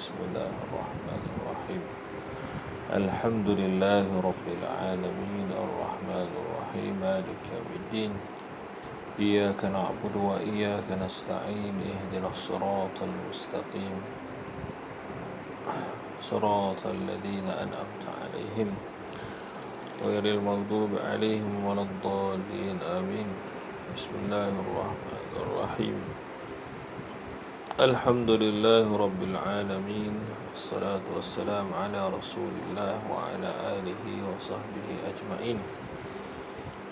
بسم الله الرحمن الرحيم الحمد لله رب العالمين الرحمن الرحيم مالك يوم الدين إياك نعبد وإياك نستعين اهدنا الصراط المستقيم صراط الذين أنعمت عليهم غير المغضوب عليهم ولا الضالين آمين بسم الله الرحمن الرحيم الحمد لله رب العالمين والصلاة والسلام على رسول الله وعلى آله وصحبه أجمعين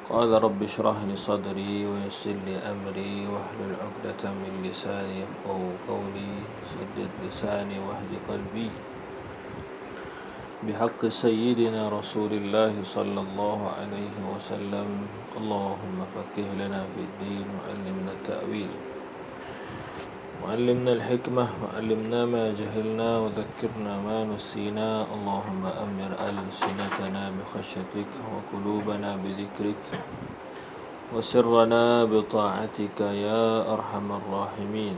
قال رب اشرح لي صدري ويسر لي أمري واحلل عقدة من لساني يفقهوا قولي سدد لساني واهد قلبي بحق سيدنا رسول الله صلى الله عليه وسلم اللهم فقه لنا في الدين وعلمنا التأويل وعلمنا الحكمة وعلمنا ما جهلنا وذكرنا ما نسينا اللهم أمر ألسنتنا بخشيتك وقلوبنا بذكرك وسرنا بطاعتك يا أرحم الراحمين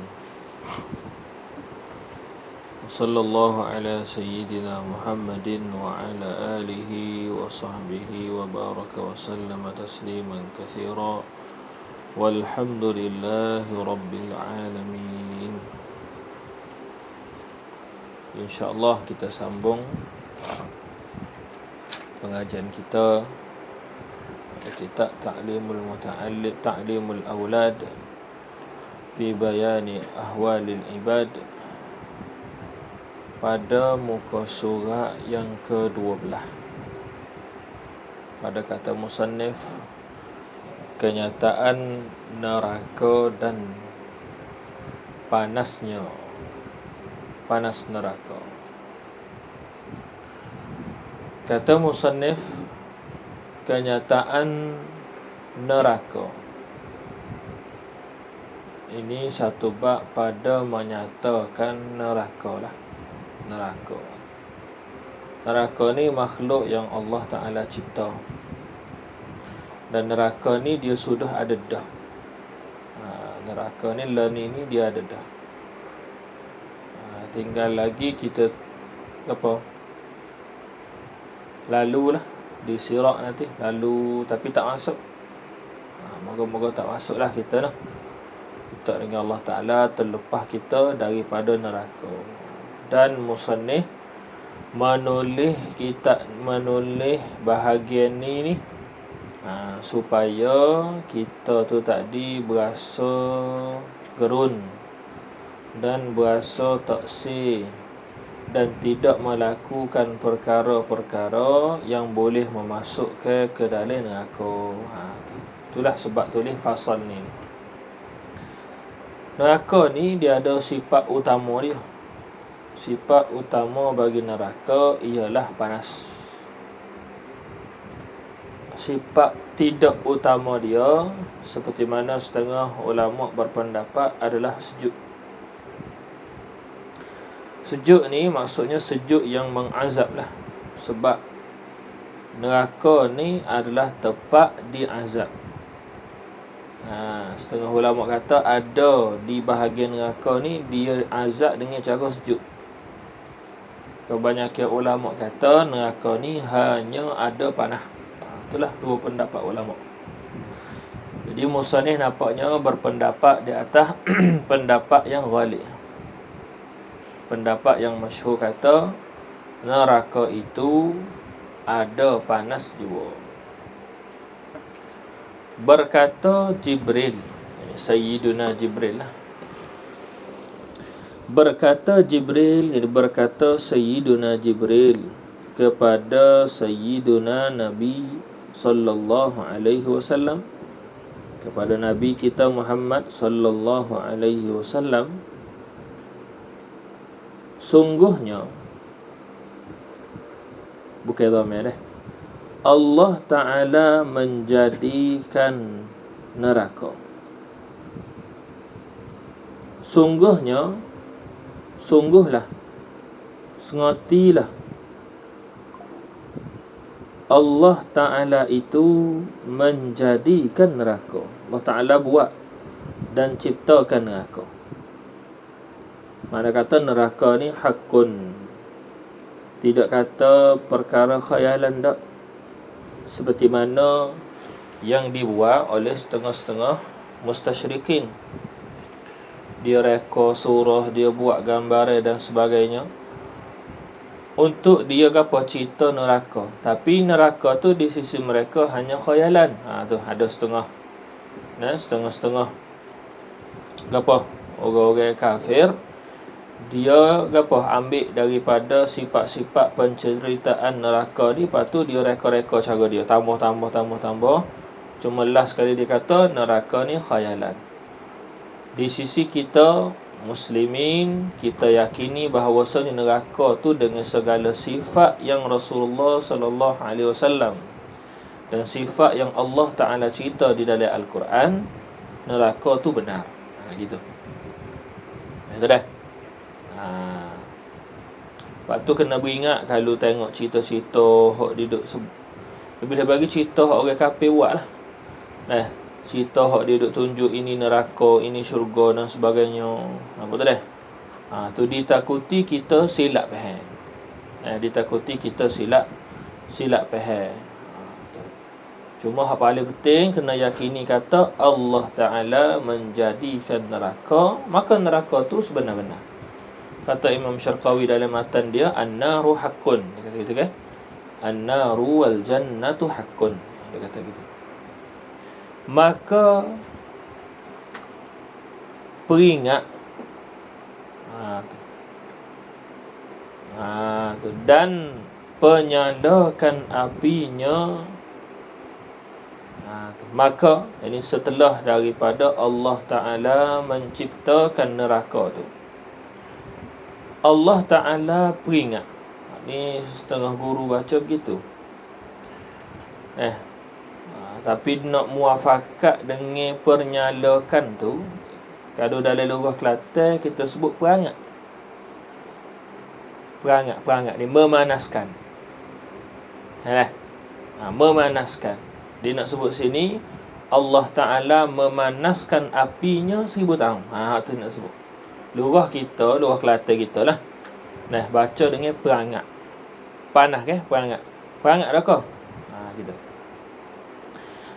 وصلى الله على سيدنا محمد وعلى آله وصحبه وبارك وسلم تسليما كثيرا والحمد لله رب العالمين. InsyaAllah kita sambung pengajian kita kitab Ta'limul Muta'allim Ta'limul Awlad fi Bayani Ahwalil Ibad pada muka surat yang ke-12 pada kata musannif kenyataan neraka dan panas neraka. Kata musannif kenyataan neraka ini satu bab pada menyatakan neraka lah. Neraka ni makhluk yang Allah Ta'ala cipta. Dan neraka ni dia sudah ada dah. Neraka ni ini dia ada dah. Tinggal lagi kita lalu lah di sirat nanti. Lalu tapi tak masuk. Moga-moga tak masuk lah kita lah. Kita dengan Allah Ta'ala terlepas kita daripada neraka. Dan musannif menulis bahagian ni supaya kita tu tadi berasa gerun dan berasa taksir dan tidak melakukan perkara-perkara yang boleh memasukkan ke dalam neraka. Itulah sebab tulis fasal ni. Neraka ni dia ada sifat utama dia. Sifat utama bagi neraka ialah panas. Sifat tidak utama dia seperti mana setengah ulama berpendapat adalah sejuk. Sejuk ni maksudnya sejuk yang mengazab lah. Sebab neraka ni adalah tempat diazab. Setengah ulama kata ada di bahagian neraka ni dia azab dengan cara sejuk. Kebanyakan ulama kata neraka ni hanya ada panah. Itulah dua pendapat ulama. Jadi musannif nampaknya berpendapat di atas pendapat yang ghalib. Pendapat yang masyhur kata neraka itu ada panas jua. Berkata Jibril, Sayyiduna Jibril lah. Berkata Sayyiduna Jibril kepada Sayyiduna Nabi sallallahu alaihi wasallam, kepada Nabi kita Muhammad sallallahu alaihi wasallam, sungguhnya bukan dhamir Allah Ta'ala menjadikan neraka. Sungguhlah, sengotilah Allah Ta'ala itu menjadikan neraka. Allah Ta'ala buat dan ciptakan neraka. Mana kata neraka ni hakun. Tidak kata perkara khayalan tak. Seperti mana yang dibuat oleh setengah-setengah mustasyrikin. Dia reka surah, dia buat gambar dan sebagainya. Untuk dia apa cerita neraka. Tapi neraka tu di sisi mereka hanya khayalan. Tu ada setengah. Setengah-setengah. Apa? Orang-orang kafir dia ambil daripada sifat-sifat penceritaan neraka ni, lepas tu dia reka-reka cara dia, tambah. Cuma last sekali dia kata neraka ni khayalan. Di sisi kita muslimin, kita yakini bahawasanya neraka tu dengan segala sifat yang Rasulullah sallallahu alaihi wasallam dan sifat yang Allah Taala cerita di dalam Al-Quran, neraka tu benar. Gitu. Itu dah. Lepas tu kena beringat kalau tengok cerita-cerita hak duduk lebih bagi cerita hak orang kafir buat lah. Cerita hak dia duduk tunjuk ini neraka, ini syurga dan sebagainya. Apa tu dah? Tu ditakuti kita silap faham. Ditakuti kita silap faham. Cuma hak paling penting kena yakini kata Allah Ta'ala menjadikan neraka, maka neraka tu sebenar-benar. Kata Imam Syarqawi dalam matan dia, an-naru haqqun. Dia kata gitu kan? An-naru wal jannatu haqqun. Dia kata gitu. Maka peringat dan penyalakan apinya. Maka ini setelah daripada Allah Ta'ala menciptakan neraka tu, Allah Ta'ala peringat. Ni setengah guru baca begitu. Tapi nak muafakat dengan pernyalakan tu, kalau dalam lugah Kelantan kita sebut perangat. Perangat ni memanaskan. Memanaskan. Dia nak sebut sini Allah Ta'ala memanaskan apinya 1000 tahun. Tu nak sebut. Lugah kita, lugah Kelantan kita lah. Baca dengan perangat. Panas ke? Perangat dah kau? Gitu.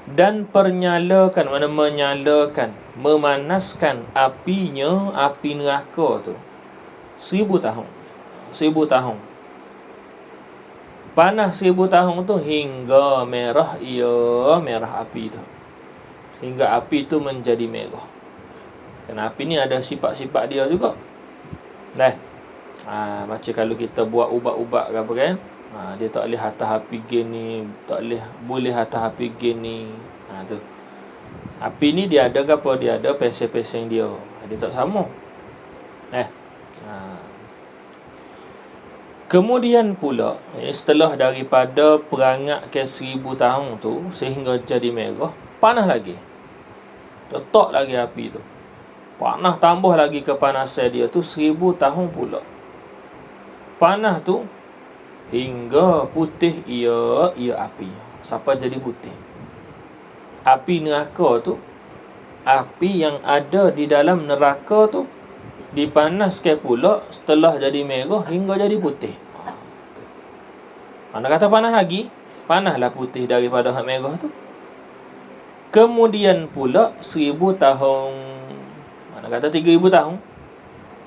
Dan pernyalakan, mana menyalakan, memanaskan apinya, api neraka tu 1000 tahun. 1000 tahun. Panas 1000 tahun tu hingga merah api tu. Hingga api tu menjadi merah. Kerana api ni ada sifat-sifat dia juga. Macam kalau kita buat ubat-ubat ke apa kan, dia tak boleh atas api gini, tak boleh atas api gini. Tu. Api ni dia ada ke apa? Dia ada peseng-peseng dia. Dia tak sama. Kemudian pula, setelah daripada perangat ke 1000 tahun tu sehingga jadi merah, panas lagi. Letak lagi api tu. Panas tambah lagi kepanasan dia tu 1000 tahun pula. Panas tu hingga putih ia api. Sampai jadi putih. Api neraka tu, api yang ada di dalam neraka tu dipanaskan pula setelah jadi merah hingga jadi putih. Mana kata panas lagi? Panaslah putih daripada hak merah tu. Kemudian pula 1000 tahun. Mana kata 3000 tahun.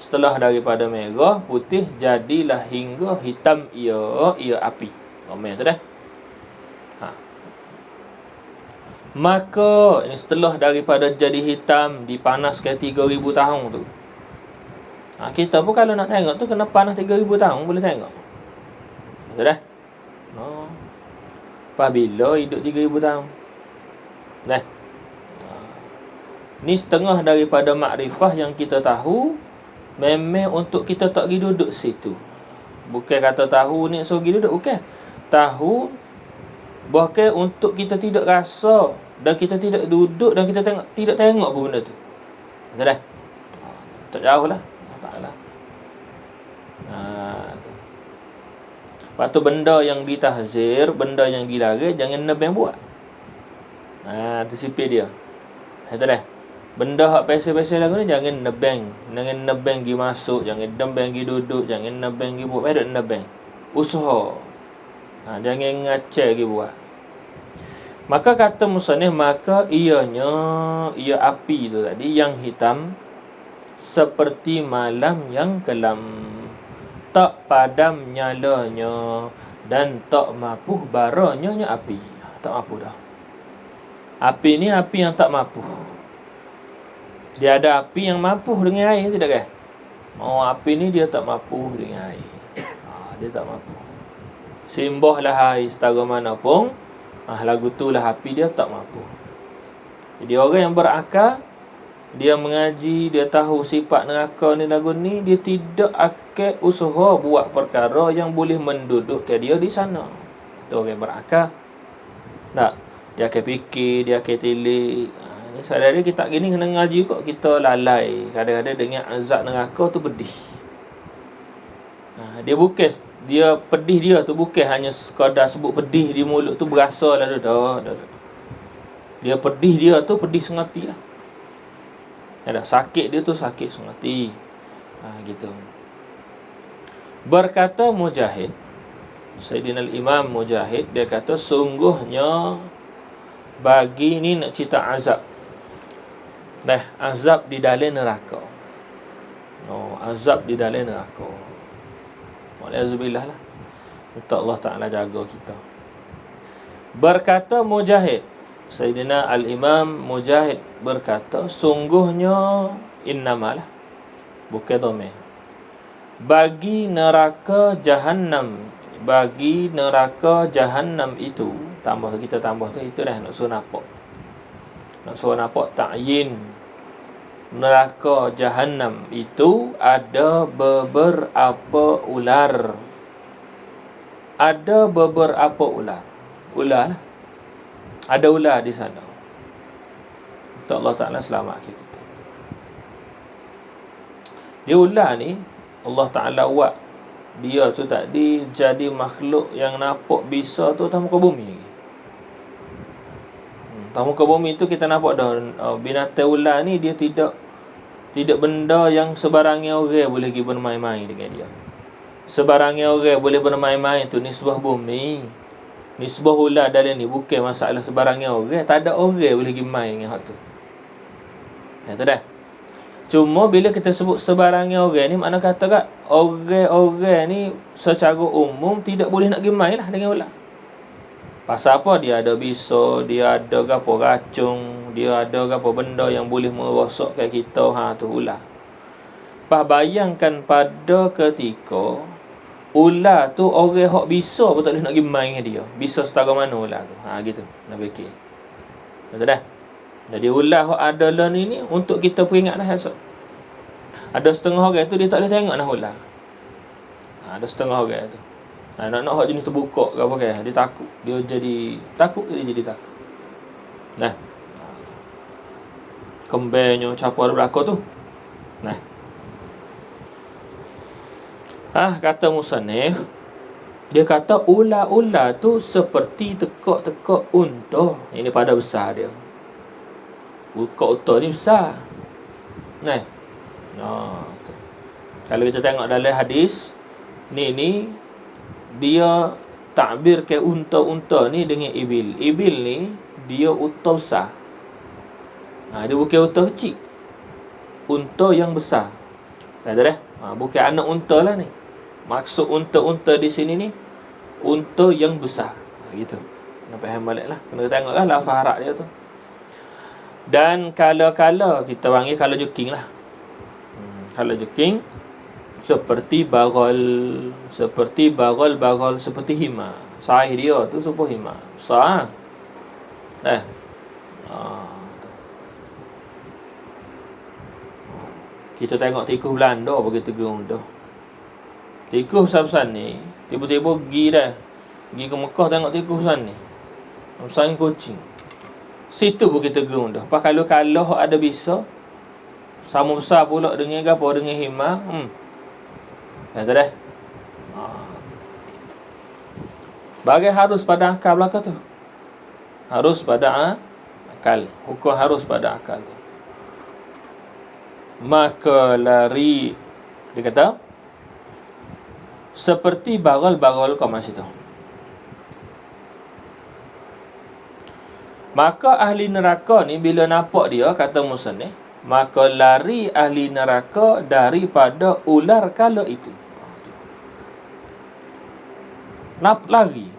Setelah daripada merah, putih, jadilah hingga hitam ia api. Komen tu dah. Maka ini setelah daripada jadi hitam, dipanaskan 3000 tahun tu. Kita pun kalau nak tengok tu kena panas 3000 tahun boleh tengok. Betul dah? Apabila hidup 3000 tahun. Ni setengah daripada makrifah yang kita tahu. Memang untuk kita tak pergi duduk situ. Bukan kata tahu ni so pergi duduk, bukan. Tahu bahkan untuk kita tidak rasa dan kita tidak duduk dan kita tidak tengok pun benda tu. Betul dah? Tak jauh lah. Taklah. Lepas tu benda yang ditahzir, benda yang dilarang jangan nebeng buat. Itu sipir dia. Betul dah? Benda hak pesel-pesel lagu ni jangan nebeng. Jangan nebeng pergi masuk, jangan nebeng pergi duduk, jangan nebeng pergi buat. Pada nebeng. Usaha. Jangan ngacau pergi buat. Maka kata musannif, maka ia api tu tadi yang hitam seperti malam yang kelam, tak padam nyalanya dan tak mapuh baranya api. Tak mapuh dah. Api ni api yang tak mapuh. Dia ada api yang mampu dengan air, tidak kan? Api ni dia tak mampu dengan air. Dia tak mampu. Simbahlah air setara mana pun, lagu tu lah api dia tak mampu. Jadi orang yang berakal, dia mengaji, dia tahu sifat neraka ni lagu ni, dia tidak akan usaha buat perkara yang boleh mendudukkan dia di sana. Itu orang yang berakal. Tak, dia akan fikir, dia akan telik. Sadari kita gini kena ngaji kok, kita lalai. Kadang-kadang dengan azab neraka tu pedih. Dia bukan, dia pedih dia tu bukan hanya sekadar sebut pedih di mulut tu berasa lah dah. Dia pedih dia tu pedih sengati lah. Sakit dia tu sakit sengati. Gitu. Berkata Mujahid, Sayyidina Al-Imam Mujahid, dia kata sungguhnya bagi ni nak cerita azab. Azab di dalam neraka. Azab di dalam neraka. Wa'alaikumsalam lah. Minta Allah Ta'ala jaga kita. Berkata Mujahid, Sayyidina Al-Imam Mujahid berkata, sungguhnya innamalah, bukan domeh, bagi neraka Jahannam itu, kita tambah tu, itu dah nak suruh nampak ta'yin. Neraka Jahannam itu ada beberapa ular. Ular lah. Ada ular di sana. Untuk Allah Ta'ala selamat kita. Dia ular ni, Allah Ta'ala buat dia tu tadi jadi makhluk yang nampak bisa tu atas muka bumi lagi. Atas muka bumi tu kita nampak dah, binatang ular ni dia tidak benda yang sebarangnya orang boleh pergi bermain-main dengan dia. Sebarangnya orang boleh bermain-main tu nisbah bumi, nisbah ular dalam ni bukan masalah sebarangnya orang. Tak ada orang boleh pergi main dengan hak tu. Tu dah. Cuma bila kita sebut sebarangnya orang ni, makna kata kat orang-orang ni secara umum tidak boleh nak pergi main lah dengan ular. Pasal apa? Dia ada bisa, dia ada apa racun, dia ada apa benda yang boleh merosakkan kita. Tu ular. Bayangkan pada ketika ular tu orang hak bisa pun tak boleh nak pergi main dengan dia. Bisa setara mana ular tu. Gitu. Nak fikir. Betul dah? Jadi ular hak ada lah ni untuk kita peringat dah esok. Ada setengah orang tu dia tak boleh tengok dah ular. Ada setengah orang tu. Nak hak jenis terbuka ke apa kan, dia takut. Dia jadi takut. Kembangnya capar belakang tu. Kata musannif, dia kata ular-ular tu seperti tekak-tekak unta. Ini pada besar dia. Tekak unta ni besar. Kalau kita tengok dalam hadis ni dia takbirkan unta-unta ni dengan ibil. Ibil ni dia unta besar. Dia bukan unta kecil. Unta yang besar. Bukan anak unta lah ni. Maksud unta-unta di sini ni unta yang besar. Gitu. Nak faham balik lah. Kena tengok lah lafaz Arab dia tu. Dan kala-kala kita panggil kala jeking lah. Kala jeking seperti bagal, seperti hima. Saiz dia tu seperti hima. Besar. Kita tengok tikus Belanda begitu gerung dah. Tikus besar-besar ni tiba-tiba pergi ke Mekah tengok tikus besar ni. Besar kucing. Situ pun kita gerung dah. Kalau ada bisa sama besar pula dengan apa, dengan hima. Tu dah. Bagai harus pada akal belaka tu. Harus pada akal. Hukum harus pada akal tu. maka lari, dia kata, seperti baral-baral kau masih tahu. Maka ahli neraka ni bila nampak dia, kata musannif, maka lari ahli neraka daripada ular kala itu. Lari.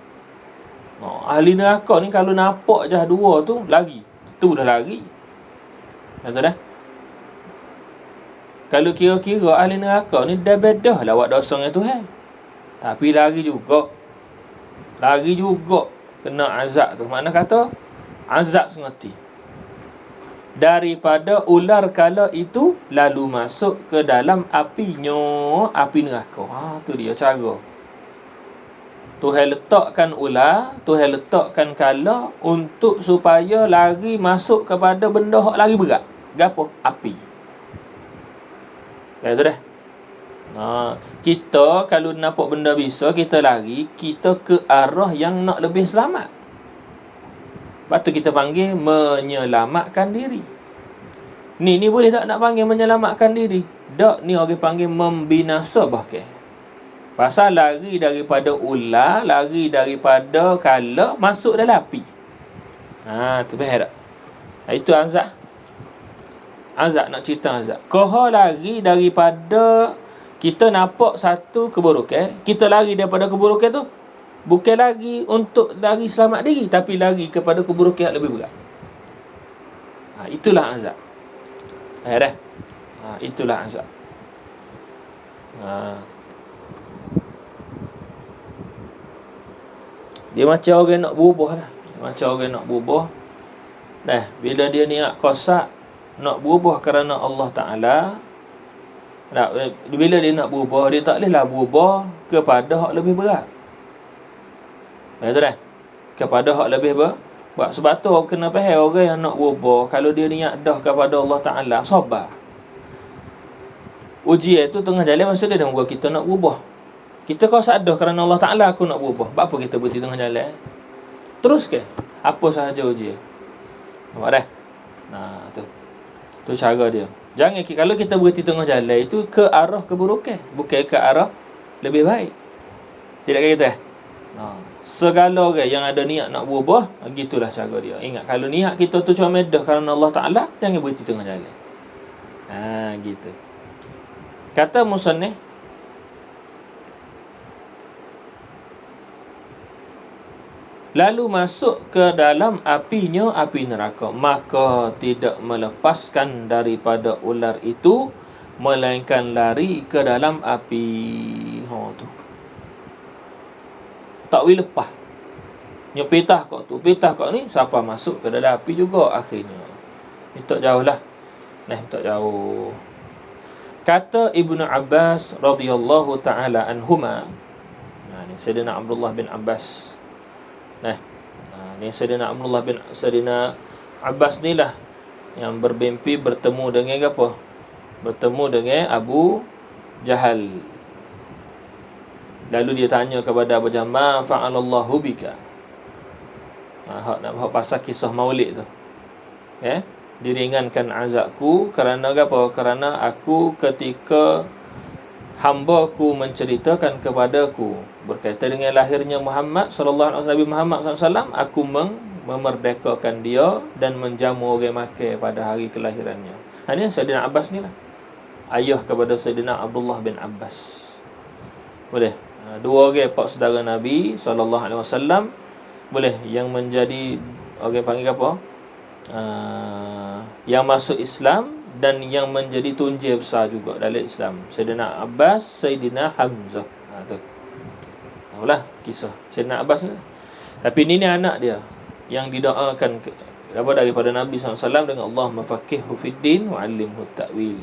Ahli neraka ni kalau nampak je dua tu, lari. Tu dah lari. Kata dah. Kalau kira-kira ahli neraka ni dah bedah lah buat dosa dengan Tuhan. Tapi lari juga. Lari juga kena azab tu. Makna kata azab sengati. Daripada ular kala itu lalu masuk ke dalam apinya, api neraka. Tu dia cara. Tuhan letakkan ular, Tuhan letakkan kala untuk supaya lari masuk kepada benda hak lari berat. Gapo? Api. Tu dah. Kita kalau nampak benda bisa, kita lari, kita ke arah yang nak lebih selamat. Lepas tu kita panggil menyelamatkan diri. Ni boleh tak nak panggil menyelamatkan diri? Tak, ni orang panggil membinasa bahkan. Pasal lari daripada ular, lari daripada kala, masuk dalam api. Tu faham tak? Itu azab. Azab, nak cerita azab. Kau lari daripada, kita nampak satu keburukan, kita lari daripada keburukan tu, bukan lagi untuk lari selamat diri, tapi lari kepada keburukan yang lebih berat. Itulah azab. Dah. Itulah azab. Dia macam orang nak berubah lah. Macam orang nak berubah. Bila dia niat kosak nak berubah kerana Allah Ta'ala, bila dia nak berubah, dia tak bolehlah berubah kepada hak lebih berat. Betul dah? Kepada hak lebih berat. Sebab tu kena faham, orang yang nak berubah, kalau dia niat dah kepada Allah Ta'ala, sabar. Ujian tu tengah jalan, masa dia dah buat kita nak berubah. Kita kau sadar kerana Allah Ta'ala aku nak berubah. Apa kita berhenti tengah jalan? Terus ke? Apa sahaja ujian. Nampak dah? Tu cara dia. Jangan, kalau kita berhenti tengah jalan, itu ke arah keburukan, bukan ke arah lebih baik. Tidak kata? Segala orang yang ada niat nak berubah, gitulah cara dia. Ingat, kalau niat kita tu cuma medah kerana Allah Ta'ala, jangan berhenti tengah jalan. Gitu. Kata musannif, lalu masuk ke dalam apinya, api neraka, maka tidak melepaskan daripada ular itu, melainkan lari ke dalam api. Tu tak boleh lepas. Pitah kau tu, pitah kau ni, siapa masuk ke dalam api juga akhirnya. Ini tak jauh lah. Tak jauh. Kata Ibnu Abbas radhiyallahu ta'ala anhuma, ni Sayyidina Abdullah bin Abbas. Ni Sayyidina Abbas ni lah yang bermimpi bertemu dengan apa? Bertemu dengan Abu Jahal. Lalu dia tanya kepada Abu Jahal, ma fa'alallahu bika? Hak pasal kisah maulid tu. Diringankan azabku kerana apa? Kerana aku ketika hamba-Ku menceritakan kepadaku berkaitan dengan lahirnya Muhammad sallallahu alaihi wasallam, Muhammad sallallahu, aku memerdekakan dia dan menjamu orang makan pada hari kelahirannya. Ini Sayyidina Abbas ni lah, ayah kepada Sayyidina Abdullah bin Abbas. Boleh dua orang pak saudara Nabi sallallahu alaihi wasallam, boleh yang menjadi orang panggil apa? Yang masuk Islam dan yang menjadi tunjil besar juga dalam Islam. Sayyidina Abbas, Sayyidina Hamzah. Tu. Tahulah kisah Sayyidina Abbas ni. Tapi ni anak dia yang didoakan daripada Nabi SAW dengan Allah mafaqihhu fid din wa 'allimhu ta'wil.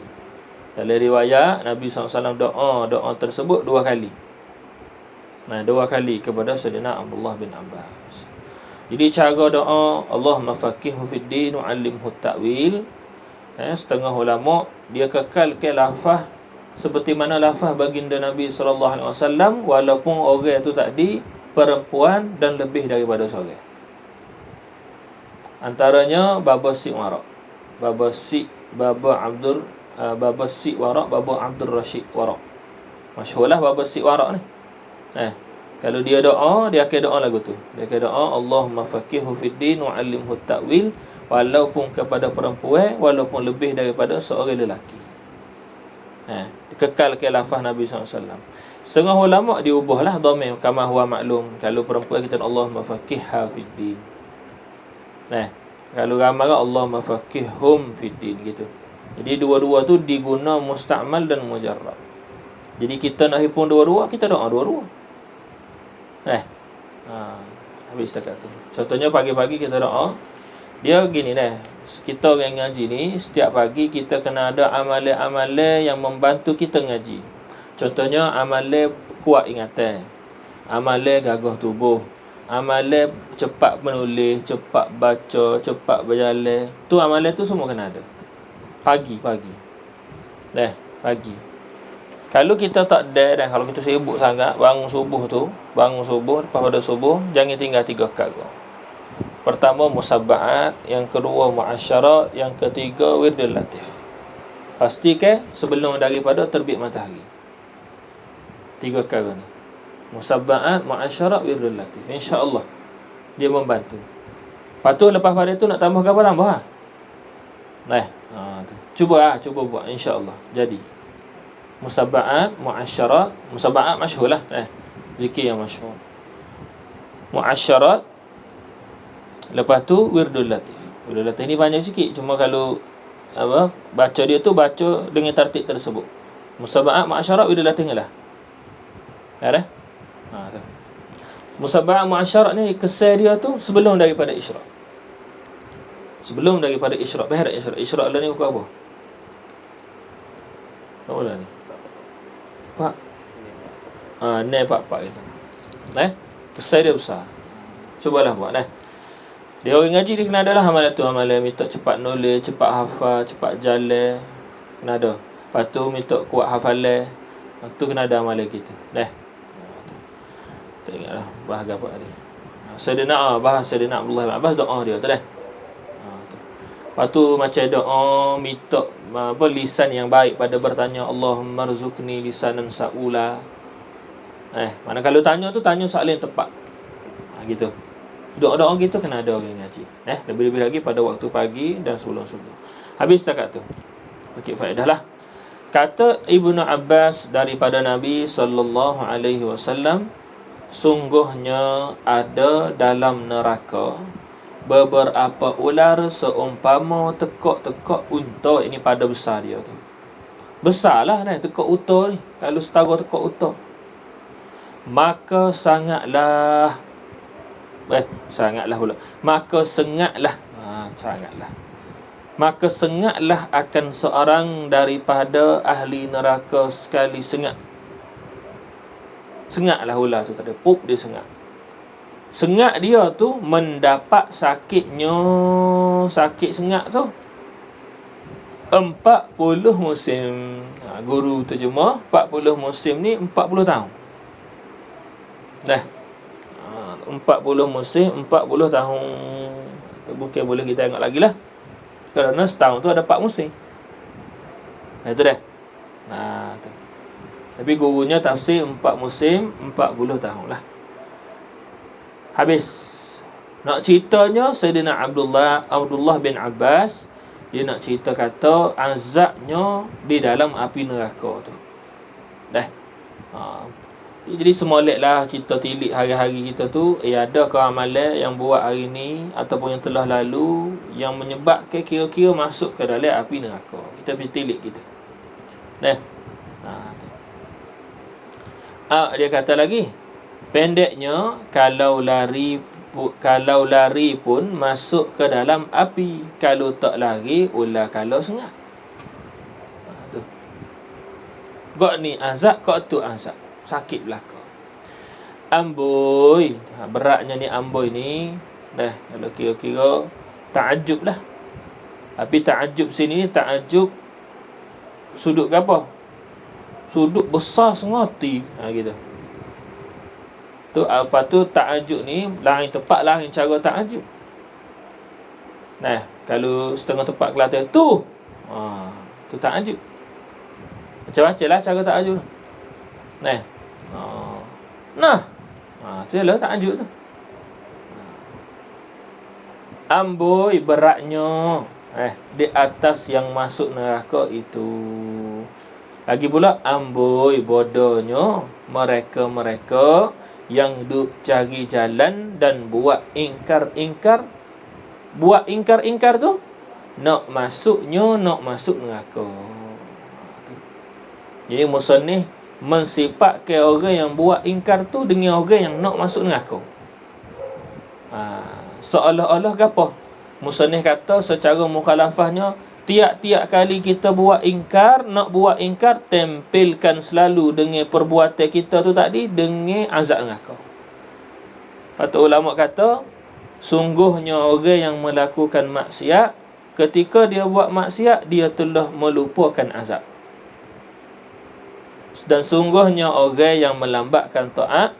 Dalam riwayat Nabi SAW doa tersebut dua kali. Dua kali kepada Sayyidina Abdullah bin Abbas. Jadi cara doa Allah mafaqihhu fid din wa 'allimhu ta'wil, setengah ulama dia kekalkan lafaz seperti mana lafaz baginda Nabi SAW, walaupun orang tu tadi perempuan dan lebih daripada seorang. Antaranya Baba Si Umar, Baba Abdul Baba Si Warak, Baba Abdul Rashid Warak. Masyhurlah Baba Si Warak ni. Kalau dia doa, dia akan doa lagu tu. Dia akan doa, Allahumma faqihhu fid din wa 'allimhu ta'wil, walaupun kepada perempuan, walaupun lebih daripada seorang lelaki. Kekalkan lafaz Nabi SAW. Setengah ulama diubahlah dhamir kama huwa maklum. Kalau perempuan kita Allahumma faqihha fid din. Kalau ramai Allahumma faqihhum fid din gitu. Jadi dua-dua tu diguna musta'mal dan mujarrad. Jadi kita nak himpun dua-dua, kita doa dua-dua. Habis setakat tu. Contohnya pagi-pagi kita doa. Dia gini kita orang ngaji ni, setiap pagi kita kena ada amalan-amalan yang membantu kita ngaji. Contohnya amalan kuat ingatan, amalan gagah tubuh, amalan cepat menulis, cepat baca, cepat berjalan. Tu amalan tu semua kena ada. Pagi. Pagi. Kalau kita tak ada kalau kita sibuk sangat, bangun subuh, lepas pada subuh, jangan tinggal 3 perkara. Pertama musabbahat, yang kedua muasyarat, yang ketiga wirdul latif. Pastikan sebelum daripada terbit matahari. 3 perkara ni. Musabbahat, muasyarat, wirdul latif. Insya-Allah dia membantu. Lepas pada itu nak tambah apa tambah Cuba buat insya-Allah. Jadi musabbahat, muasyarat, musabbahat masyhurlah zikir yang masyhur. Muasyarat, lepas tu wirdul latif. Wirdul latif ni panjang sikit, cuma kalau baca dia tu baca dengan tertib tersebut. Musabbahat, muasyarat, wirdul latif lah. Musabbahat, muasyarat ni kesan dia tu sebelum daripada isyraq. Sebelum daripada isyraq, bahar isyraq. Isyraq lah ni bukan apa? Apa lah ni? Pak. Ni pak kita. Kesan dia besar. Cubalah buat Dia orang ngaji dia kena adalah amalan tu. Amalan minta cepat nulis, cepat hafal, cepat jalan. Kena ada. Lepas tu minta kuat hafalan. Tu kena ada amalan kita. Tak ingatlah bahas apa tadi. Bahas Sayyidina Abdullah bin Abbas doa dia tu Lepas tu macam doa minta lisan yang baik pada bertanya, Allahumma rzuqni lisanan sa'ula. Mana kalau tanya tu tanya soalan yang tepat. Gitu. Doa-doa gitu kena ada orang ngaji. Lebih-lebih lagi pada waktu pagi dan sebelum subuh. Habis setakat tu. Okey, faedah lah. Kata Ibnu Abbas daripada Nabi sallallahu alaihi wasallam, sungguhnya ada dalam neraka beberapa ular seumpama tekak-tekak unta. Ini pada besar dia tu. Besarlah tekak unta ni. Kalau setara tekak unta. Maka sangatlah Maka sengatlah akan seorang daripada ahli neraka sekali sengat. Sengatlah ular tu tak ada. Pup dia sengat. Sengat dia tu mendapat sakit sengat tu 40 musim. Guru terjemah 40 musim ni 40 tahun. 40 musim 40 tahun. Bukan boleh kita tengok lagi lah. Kerana setahun tu ada 4 musim. Itu dah. Tu. Tapi gurunya tafsir 4 musim 40 tahun lah. Habis. Nak ceritanya Sayyidina Abdullah bin Abbas, dia nak cerita kata azabnya di dalam api neraka tu. Jadi semoleklah kita tilik hari-hari kita tu, ada ke amalan yang buat hari ni ataupun yang telah lalu yang menyebabkan kira-kira masuk ke dalam api neraka. Kita pergi tilik kita. Dia kata lagi, pendeknya kalau lari pun masuk ke dalam api, kalau tak lari ular kalau sengat. Tu. Gak ni azab, kok tu azab. Sakit belaka. Amboi, beratnya ni amboi ni. Kalau kira-kira ta'ajub lah. Tapi ta'ajub sini ni ta'ajub sudut ke apa? Sudut besar sengati. Gitu. Tu apa tu ta'ajub ni lain tepat lain cara ta'ajub. Kalau setengah tepat Kelantan tu. Tu ta'ajub. Macam-macam lah cara ta'ajub tu. Nah. Tu ialah ta'ajub tu. Amboi beratnya di atas yang masuk neraka itu. Lagi pula, amboi bodohnya mereka-mereka yang duk cari jalan dan buat ingkar-ingkar. Buat ingkar-ingkar tu nak masuk neraka. Jadi musannif mensifatkan orang yang buat ingkar tu dengan orang yang nak masuk neraka. Seolah-olah apa? Musannif kata secara mukhalafahnya, tiap-tiap kali kita buat ingkar, nak buat ingkar, tempelkan selalu dengan perbuatan kita tu tadi dengan azab neraka. Patut ulama kata, sungguhnya orang yang melakukan maksiat, ketika dia buat maksiat, dia telah melupakan azab. Dan sungguhnya orang yang melambatkan taat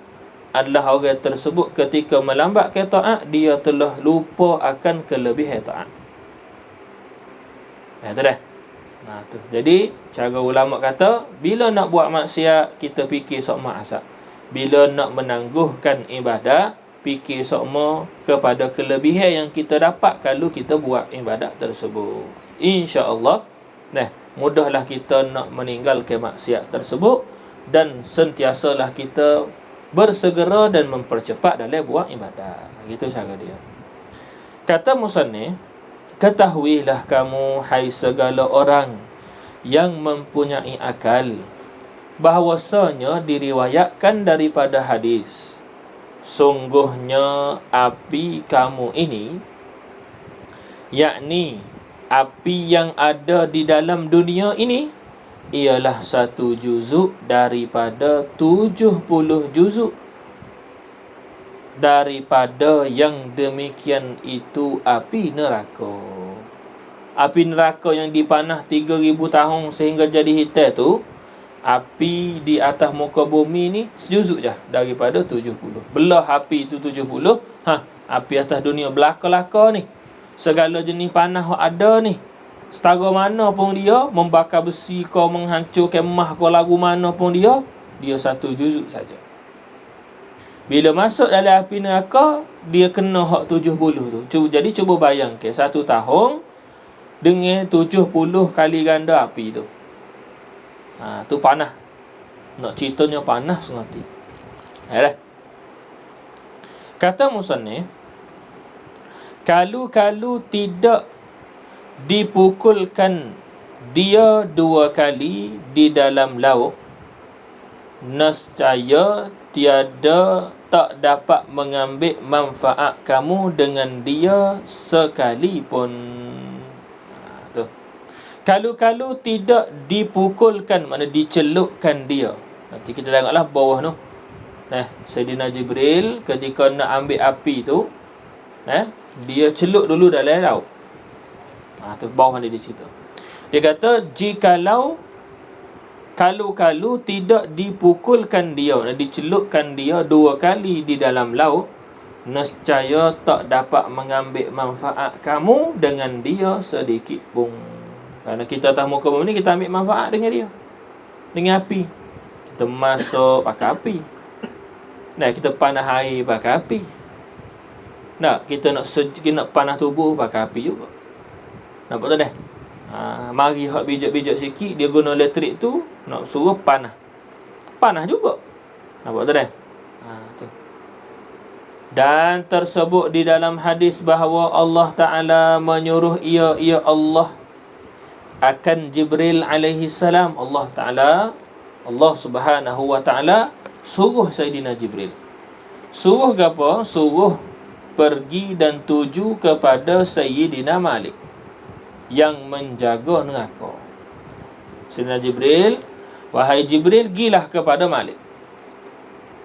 adalah orang tersebut ketika melambatkan taat, dia telah lupa akan kelebihan taat. Tu dah. Tu. Jadi, cara ulama kata, bila nak buat maksiat, kita fikir sokma azab. Bila nak menangguhkan ibadat, fikir sokma kepada kelebihan yang kita dapat kalau kita buat ibadat tersebut. InsyaAllah, mudahlah kita nak meninggalkan maksiat tersebut, dan sentiasalah kita bersegera dan mempercepat dalam buat ibadat. Itu cara dia. Kata musannif, ketahuilah kamu, hai segala orang yang mempunyai akal, bahwasanya diriwayatkan daripada hadis, sungguhnya api kamu ini, yakni api yang ada di dalam dunia ini, ialah 1 juzuk daripada 70 juzuk daripada yang demikian itu api neraka. Api neraka yang dipanah 3,000 tahun sehingga jadi hitam tu, api di atas muka bumi ni sejuzuk je daripada 70. Belah api tu 70, api atas dunia belaka-laka ni, segala jenis panah ada ni, setara mana pun dia, membakar besi kau, menghancurkan mah kau, lagu mana pun dia 1 juzuk saja. Bila masuk dalam api neraka, dia kena hak 70 tu. Jadi cuba bayangkan 1 tahun dengan 70 kali ganda api tu. Tu panah. Nak ceritanya panah sengerti. Kata musannif, kalau tidak dipukulkan dia 2 kali di dalam laut, nescaya tiada tak dapat mengambil manfaat kamu dengan dia sekalipun. Kalau tidak dipukulkan, makna dicelupkan dia. Nanti kita tengoklah bawah tu. Sayyidina Jibril ketika nak ambil api tu, dia celup dulu dalam laut. Tu bawah dia cerita. Dia kata, kalau tidak dipukulkan dia, dicelupkan dia 2 kali di dalam laut, nescaya tak dapat mengambil manfaat kamu dengan dia sedikit pun. Kerana kita atas muka bumi ni, kita ambil manfaat dengan dia, dengan api. Kita masuk pakai api. Kita panah air pakai api. Kita nak panah tubuh pakai api juga. Nampak tak dah? Mari hak bijak-bijak sikit, dia guna elektrik tu, nak suruh panah juga. Nampak tak dah? Tu. Dan tersebut di dalam hadis bahawa Allah Ta'ala menyuruh ia Allah akan Jibril alaihi salam. Allah Subhanahu wa Ta'ala suruh Sayyidina Jibril. Suruh apa? Suruh pergi dan tuju kepada Sayyidina Malik yang menjaga neraka. Sayyidina Jibril, wahai Jibril, gilah kepada Malik,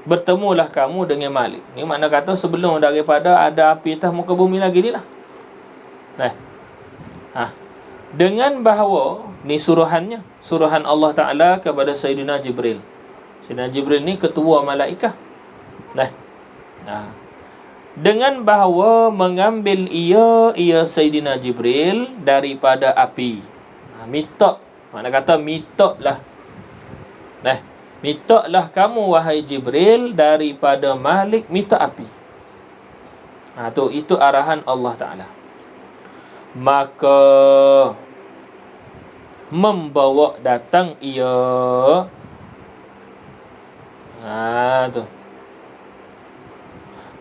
bertemulah kamu dengan Malik. Ni makna kata sebelum daripada ada api atas muka bumi lagi ni lah. Dengan bahawa ni suruhan Allah Ta'ala kepada Sayyidina Jibril. Sayyidina Jibril ni ketua malaikat. Dengan bahawa mengambil ia Sayyidina Jibril daripada api. Minta Makna kata mintalah. Mintalah kamu wahai Jibril daripada Malik minta api. Itu arahan Allah Ta'ala. Maka membawa datang ia.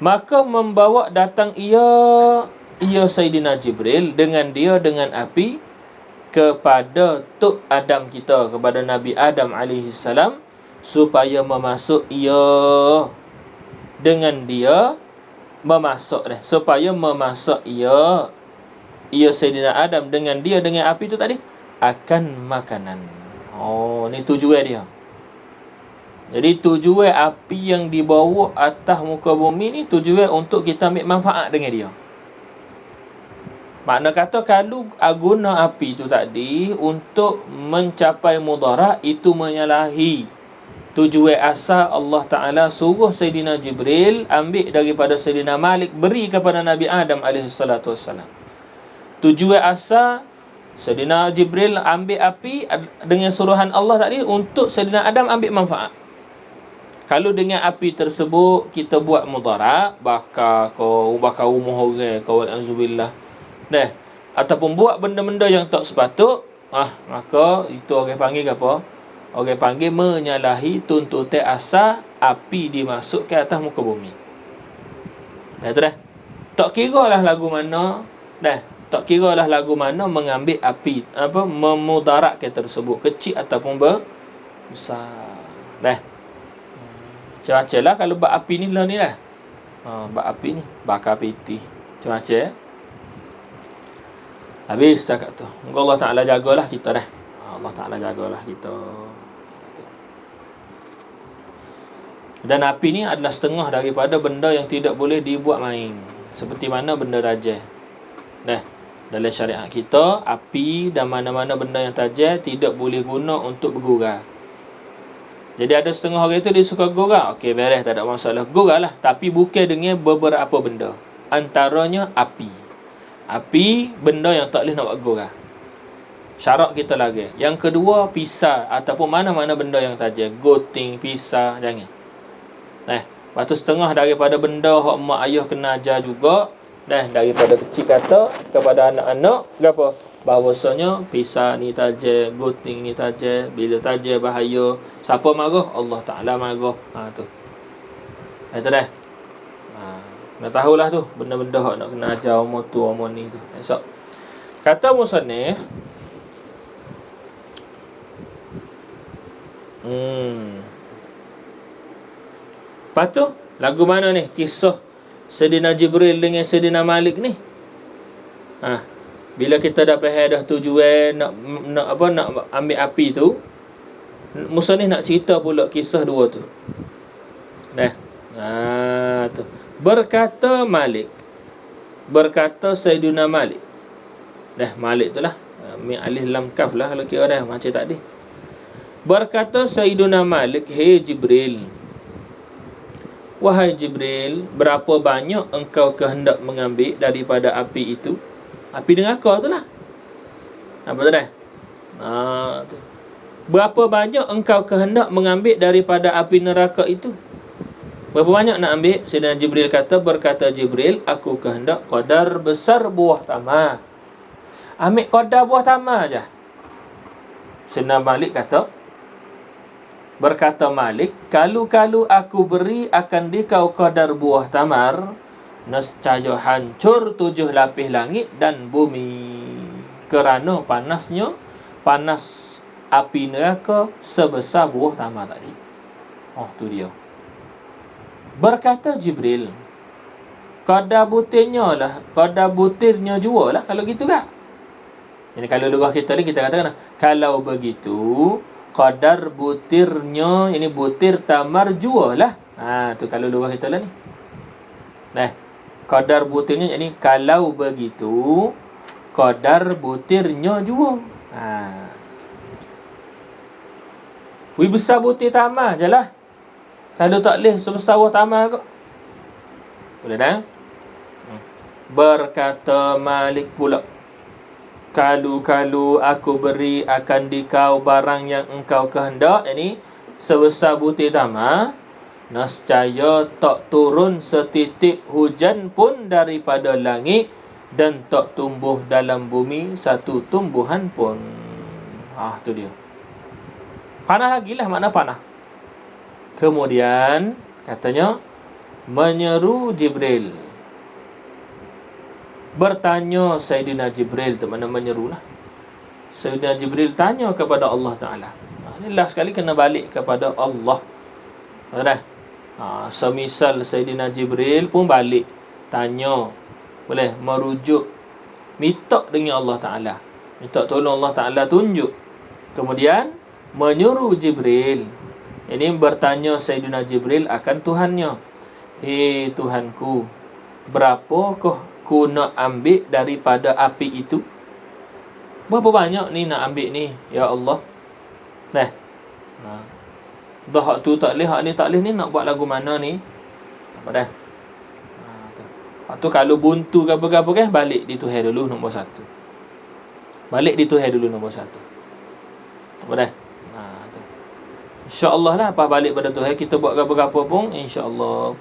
Maka membawa datang ia Sayyidina Jibril dengan api kepada Tok Adam kita, kepada Nabi Adam alaihi salam, supaya memasuk ia dengan dia supaya memasuk ia Sayyidina Adam dengan api itu tadi akan makanan. Ni tujuan dia. Jadi tujuan api yang dibawa atas muka bumi ni tujuan untuk kita ambil manfaat dengan dia. Makna kata kalau guna api itu tadi untuk mencapai mudarat, itu menyalahi tujuan asal Allah Ta'ala suruh Sayyidina Jibril ambil daripada Sayyidina Malik, beri kepada Nabi Adam alaihissalatu wassalam. Tujuan asal Sayyidina Jibril ambil api dengan suruhan Allah tadi untuk Sayyidina Adam ambil manfaat. Kalau dengan api tersebut kita buat mudarat, bakar rumah orang, wa'alaikumsalam, ataupun buat benda-benda yang tak sepatut, maka itu orang panggil apa? Orang panggil menyalahi tuntutan asal api dimasukkan atas muka bumi. Tak kira lah lagu mana, tak kira lah lagu mana mengambil api, memudaratkan tersebut, kecil ataupun besar. Macam-macam lah kalau bak api ni lah ni lah. Bak api ni, bakar piti. Macam-macam. Habis cakap tu. Moga Allah Ta'ala jagalah kita dah. Allah Ta'ala jagalah kita. Dan api ni adalah setengah daripada benda yang tidak boleh dibuat main. Seperti mana benda tajam. Dalam syariat kita, api dan mana-mana benda yang tajam tidak boleh guna untuk bergurau. Jadi ada setengah orang tu dia suka gurau. Okey, beres, tak ada masalah. Gurau lah. Tapi bukan dengan beberapa benda. Antaranya api. Api, benda yang tak boleh nak buat gurau. Syarat kita lagi. Yang kedua, pisah ataupun mana-mana benda yang tajam. Goting, pisah, jangan. Lepas tu setengah daripada benda hak mak ayah kena ajar juga. Daripada kecil kata kepada anak-anak, apa? Bahawasanya pisah ni tajam, goting ni tajam, bila tajam bahaya. Siapa marah? Allah Ta'ala marah. Tu. Itu dah. Nak tahulah tu benda-benda hak nak kena ajar umur tu, umur ni tu. Esok. Kata musannif, lepas tu lagu mana ni? Kisah Sayyidina Jibril dengan Sayyidina Malik ni. Bila kita dah faham dah tujuan nak ambil api tu, musannif nak cerita pula kisah dua tu. Tu. Berkata Sayyidina Malik. Malik tu lah. Mi alif lam kaf lah kalau kira dah macam tadi. Berkata Sayyidina Malik, "Hei Jibril, wahai Jibril, berapa banyak engkau kehendak mengambil daripada api itu?" Api neraka tu lah. Apa tu dah? Tu. Berapa banyak engkau kehendak mengambil daripada api neraka itu? Berapa banyak nak ambil? Sayyidina Jibril berkata Jibril, aku kehendak qadar besar buah tamar. Ambil qadar buah tamar je. Sayyidina Malik berkata Malik, kalau aku beri akan dikau qadar buah tamar, nescaya hancur 7 lapis langit dan bumi, kerana panas api neraka sebesar buah tamar tadi. Tu dia. Berkata Jibril, qadar butirnya jua lah kalau gitu kan. Jadi kalau lugah kita ni kita katakan, kalau begitu qadar butirnya, ini butir tamar jua lah. Tu kalau lugah kita lah ni. Qadar butirnya, yani kalau begitu qadar butirnya jua. Besar butir tamar je lah. Kalau tak boleh sebesar buah tamar kot. Boleh dah? Berkata Malik pula, Kalu aku beri akan dikau barang yang engkau kehendak, ini sebesar butir tamar, nescaya tak turun setitik hujan pun daripada langit, dan tak tumbuh dalam bumi satu tumbuhan pun. Tu dia. Panah lagi lah, makna panah. Kemudian katanya menyeru Jibril. Bertanya Sayyidina Jibril, tu mana menyeru lah. Sayyidina Jibril tanya kepada Allah Ta'ala. Inilah sekali kena balik kepada Allah. Dah. Semisal Sayyidina Jibril pun balik tanya, boleh merujuk, minta dengan Allah Ta'ala, minta tolong Allah Ta'ala tunjuk. Kemudian menyuruh Jibril, ini bertanya Sayyidina Jibril akan Tuhannya. Hei Tuhanku, berapakah ku nak ambil daripada api itu? Berapa banyak ni nak ambil ni, ya Allah? Dah hak tu tak boleh, hak ni tak boleh, ni nak buat lagu mana ni? Apa dah? Hak tu kalau buntu ke apa-apa kan, balik di Tuhan dulu nombor 1. Balik di Tuhan dulu nombor 1. Apa dah? Tu. InsyaAllah lah, apa balik pada Tuhan, kita buat apa-apa pun, insyaAllah.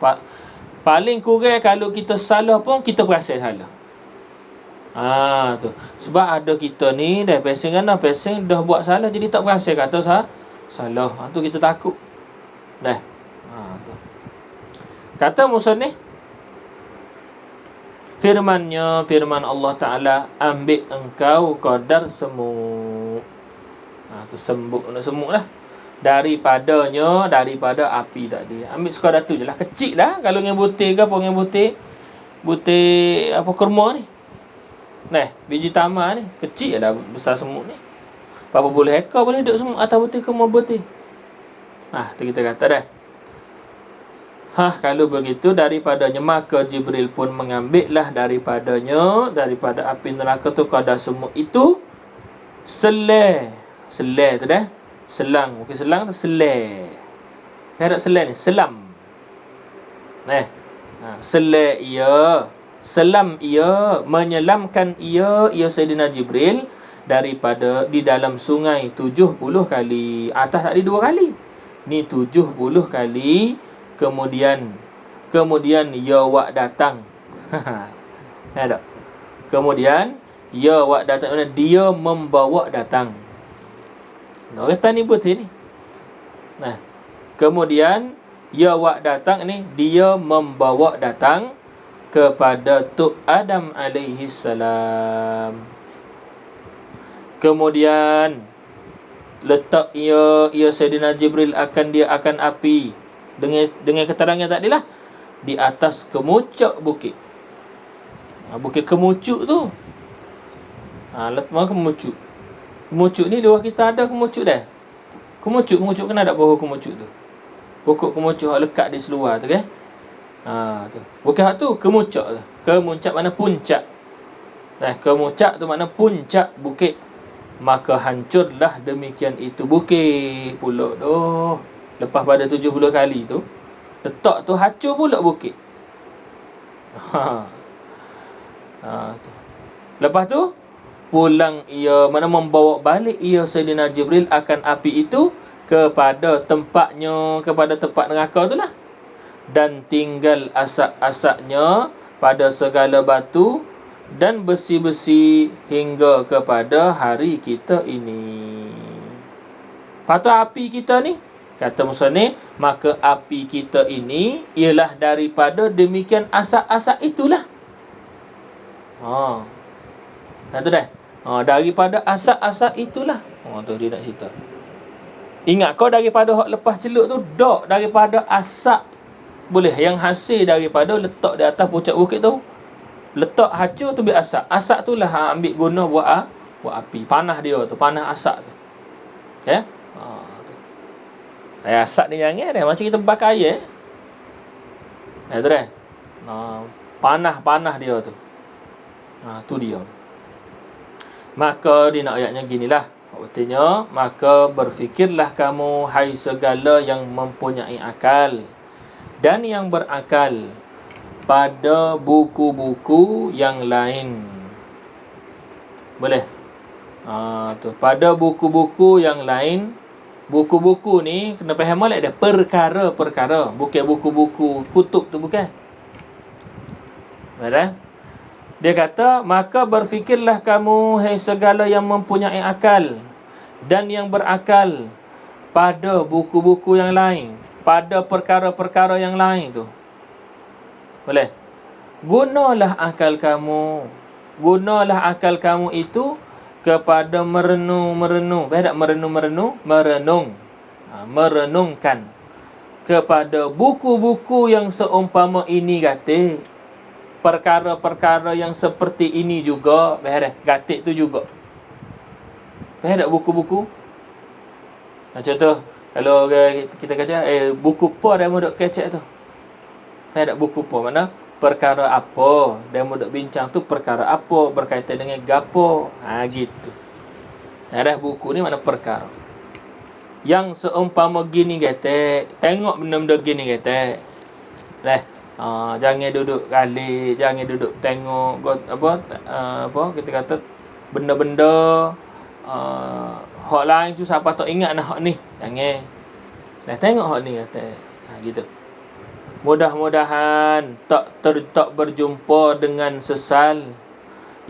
Paling kurang kalau kita salah pun, kita perasan salah. Tu. Sebab ada kita ni dah pesing dah buat salah, jadi tak perasan kata salah. Tu kita takut. Dah. Tu. Kata musannif, firman Allah Ta'ala, ambil engkau qadar semut. Tu semut lah. Daripada api tadi. Ambil sekadar tu je lah. Kecil lah. Kalau dengan butir ke apa, dengan butir apa, kurma ni. Biji tamar ni. Kecil lah besar semut ni. Berapa boleh ekor boleh duduk semut atas butir kurma butir. Tu kita kata dah. Kalau begitu daripadanya, maka Jibril pun mengambillah daripada api neraka tu qadar semut itu selai tu dah. Selang, bukan selang tu, selai. Perak selai ni, selam. Selai ia, selam ia, menyelamkan ia Sayyidina Jibril daripada di dalam sungai 70 kali. Atas tadi 2 kali. Ni 70 kali. Kemudian ya wak datang. Tak? Kemudian ya wak datang, dia membawa datang. Orang tani putih ni. Kemudian ya wak datang ni, dia membawa datang kepada Tuk Adam alaihi salam. Kemudian letak ia Sayyidina Jibril akan api dengan keterangan tadi lah, di atas kemucuk bukit. Bukit kemucuk tu. Letak kemucuk. Kemucuk ni luar kita ada kemucuk dah. Kemucuk kena ada pokok kemucuk tu. Pokok kemucuk hak lekat di seluar tu kan. Tu. Bukan hak tu, kemucuk tu. Kemuncak mana puncak. Kemuncak tu makna puncak bukit. Maka hancurlah demikian itu bukit pula doh. Lepas pada 70 kali tu, letak tu hancur pula bukit. Tu. Lepas tu pulang ia, mana membawa balik ia Sayyidina Jibril akan api itu kepada tempat neraka tu lah. Dan tinggal asap-asapnya pada segala batu dan besi-besi hingga kepada hari kita ini. Patut api kita ni, kata musannif, maka api kita ini ialah daripada demikian asap-asap itulah. Tu dah. Daripada asap-asap itulah. Tu dia nak cerita. Ingat kau daripada hak lepas celuk tu, dok daripada asap boleh yang hasil daripada letak di atas puncak bukit tu. Letak hancur tu biar asap. Asap tu lah ambil guna buat api. Panah dia tu, panah asap tu. Ya? Tu. Asap ni jangan dah macam kita bakar air. Tu dah. Panah dia tu. Tu dia. Maka di nak ayatnya ginilah. Artinya, maka berfikirlah kamu, hai segala yang mempunyai akal dan yang berakal, pada buku-buku yang lain. Boleh? Tu. Pada buku-buku yang lain, buku-buku ni kena faham molek dia perkara-perkara, bukan buku-buku kutub tu, bukan. Betul? Dia kata, maka berfikirlah kamu, hai segala yang mempunyai akal dan yang berakal, pada buku-buku yang lain, pada perkara-perkara yang lain tu. Boleh? Gunalah akal kamu. Gunalah akal kamu itu kepada merenung. Baik tak merenung? Merenungkan kepada buku-buku yang seumpama ini, kata. Perkara-perkara yang seperti ini juga. Baik tak? Gatik tu juga. Baik tak buku-buku? Contoh, kalau kita kata buku apa dia mau duk kecek tu. Baik tak buku apa? Mana? Perkara apa dia mau duk bincang tu, perkara apa, berkaitan dengan gapo. Gitu. Ada buku ni mana perkara. Yang seumpama gini kata, tengok benda-benda gini kata. Jangan duduk gali, jangan duduk tengok apa kita kata benda-benda hak lain tu, siapa tak ingat nak hak ni. Jangan. Tengok hak ni kata. Gitu. Mudah-mudahan tak berjumpa dengan sesal